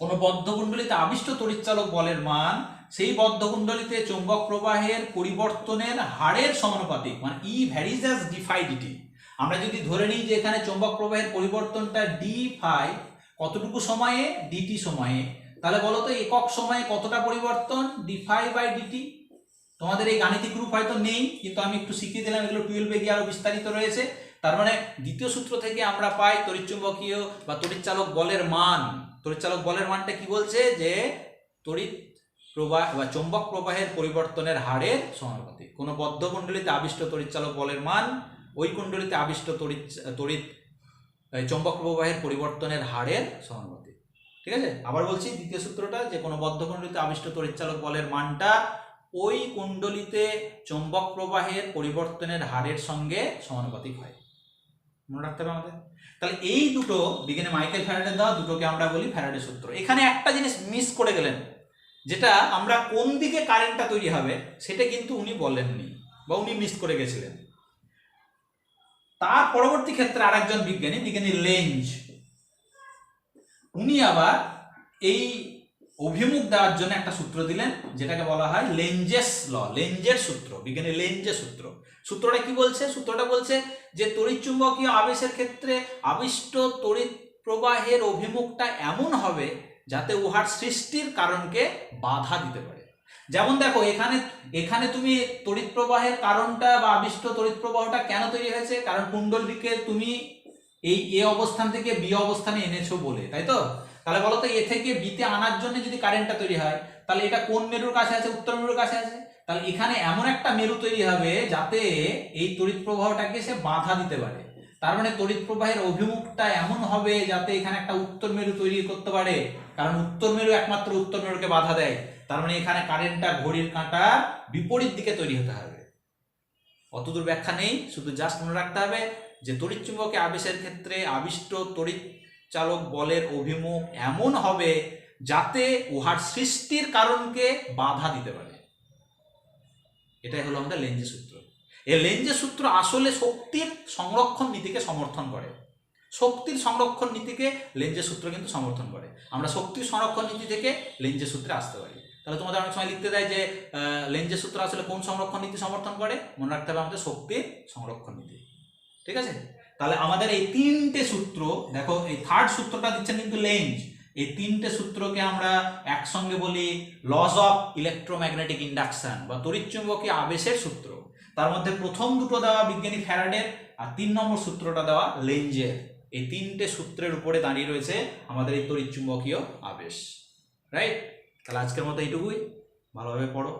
Speaker 1: কোনো বদ্ধ কুণ্ডলীতে আবিষ্ট তড়িৎচালক বলের মান সেই বদ্ধ কুণ্ডলীতে চৌম্বক প্রবাহের পরিবর্তনের হারের সমানুপাতিক, মানে E varies as d phi dt. আমরা যদি ধরে নিই যে এখানে চৌম্বক প্রবাহের পরিবর্তনটা ডি ফাই কতটুকু সময়ে, ডিটি সময়ে, তাহলে বলো তো একক সময়ে কতটা পরিবর্তন, ডি ফাই বাই ডিটি। তোমাদের এই গাণিতিক রূপ হয়তো নেই, কিন্তু আমি একটু শিখিয়ে দিলাম, এগুলো 12 গিয়ে আরো বিস্তারিত রয়েছে। তার মানে দ্বিতীয় সূত্র থেকে আমরা পাই তড়িৎচুম্বকীয় বা তড়িৎচালক বলের মান। তড়িৎচালক বলের মানটা কি বলছে, যে তড়িৎ প্রবাহ বা চৌম্বক প্রবাহের পরিবর্তনের হারের সমানুপাতিক। কোনো বদ্ধ কুণ্ডলীতে আবিষ্ট তড়িৎচালক বলের মান ওই কুণ্ডলীতে আবিষ্ট তড়িৎ চৌম্বক প্রবাহের পরিবর্তনের হারের সমানুপাতিক। ঠিক আছে, আবার বলছি দ্বিতীয় সূত্রটা, যে কোনো বদ্ধ কুণ্ডলীতে আবিষ্ট তড়িৎচালক বলের মানটা ওই কুণ্ডলীতে চৌম্বক প্রবাহের পরিবর্তনের হারের সঙ্গে সমানুপাতিক হয়। মনে রাখতে হবে আমাদের। তাহলে এই দুটো বিজ্ঞানী মাইকেল ফ্যারাডের দেওয়া দুটোকে আমরা বলি ফ্যারাডের সূত্র। এখানে একটা জিনিস মিস করে গেলেন, যেটা আমরা কোন দিকে কারেন্টটা তৈরি হবে সেটা কিন্তু উনি বলেননি, বা উনি মিস করে গেছিলেন। তার পরবর্তী ক্ষেত্রে আরেকজন বিজ্ঞানী লেঞ্জ, উনি আবার এই অভিমুখ দেওয়ার জন্য একটা সূত্র দিলেন, যেটাকে বলা হয় লেঞ্জেস ল, লেঞ্জের সূত্র, বিজ্ঞানী লেঞ্জের সূত্র। সূত্রটা কি বলছে? সূত্রটা বলছে যে তড়িৎচুম্বকীয় আবেশের ক্ষেত্রে আবিষ্ট তড়িৎ প্রবাহের অভিমুখটা এমন হবে যাতে উহার সৃষ্টির কারণকে বাধা দিতে পারে। যেমন দেখো এখানে তুমি তড়িৎ প্রবাহের কারণটা বা আবিষ্ট তড়িৎ প্রবাহটা কেন তৈরি হয়েছে, কারণ কুণ্ডলীকে তুমি এই এ অবস্থান থেকে বি অবস্থানে এনেছো বলে, তাই তো? তাহলে বলো তো এ থেকে বিতে আনার জন্য যদি কারেন্টটা তৈরি হয়, তাহলে এটা কোন মেরুর কাছে আছে? উত্তর মেরুর কাছে আছে। তাহলে এখানে এমন একটা মেরু তৈরি হবে যাতে এই তড়িৎ প্রবাহটাকে সে বাধা দিতে পারে। তার মানে তড়িৎ প্রবাহের অভিমুখটা এমন হবে যাতে এখানে একটা উত্তর মেরু তৈরি করতে পারে, কারণ উত্তর মেরু একমাত্র উত্তর মেরুকে বাধা দেয়। তার মানে এখানে কারেন্টটা ঘড়ির কাঁটা বিপরীত দিকে তৈরি হতে হবে। অতদূর ব্যাখ্যা নেই, শুধু জাস্ট মনে রাখতে হবে যে তড়িৎচুম্বকে আবেশের ক্ষেত্রে আবিষ্ট তড়িৎ চালক বলের অভিমুখ এমন হবে যাতে উহার সৃষ্টির কারণকে বাধা দিতে পারে। এটাই হলো আমাদের লেঞ্জের সূত্র। এই লেঞ্জের সূত্র আসলে শক্তির সংরক্ষণ নীতিকে সমর্থন করে। শক্তির সংরক্ষণ নীতিকে লেঞ্জের সূত্র কিন্তু সমর্থন করে। আমরা শক্তির সংরক্ষণ নীতি থেকে লেঞ্জের সূত্রে আসতে পারি। তাহলে তোমাদের অনেক সময় লিখতে দেয় যে লেঞ্জের সূত্র আসলে কোন সংরক্ষণ নীতি সমর্থন করে, মনে রাখতে হবে আমাদের শক্তির সংরক্ষণ নীতি। ঠিক আছে? তাহলে আমাদের এই তিনটে সূত্র দেখো, এই থার্ড সূত্রটা দিচ্ছেন কিন্তু লেঞ্জ, এই তিনটে সূত্রকে আমরা একসঙ্গে বলি লজ অফ ইলেকট্রোম্যাগনেটিক ইন্ডাকশন বা তড়িৎচুম্বকীয় আবেশের সূত্র। তার মধ্যে প্রথম দুটো দেওয়া বিজ্ঞানী ফ্যারাডের, আর 3 নম্বর সূত্রটা দেওয়া লেঞ্জের। এই তিনটে সূত্রের উপরে দাঁড়িয়ে রয়েছে আমাদের এই তড়িৎচুম্বকীয় আবেশ। রাইট? তাহলে আজকের মতো এইটুকুই, ভালোভাবে পড়ো।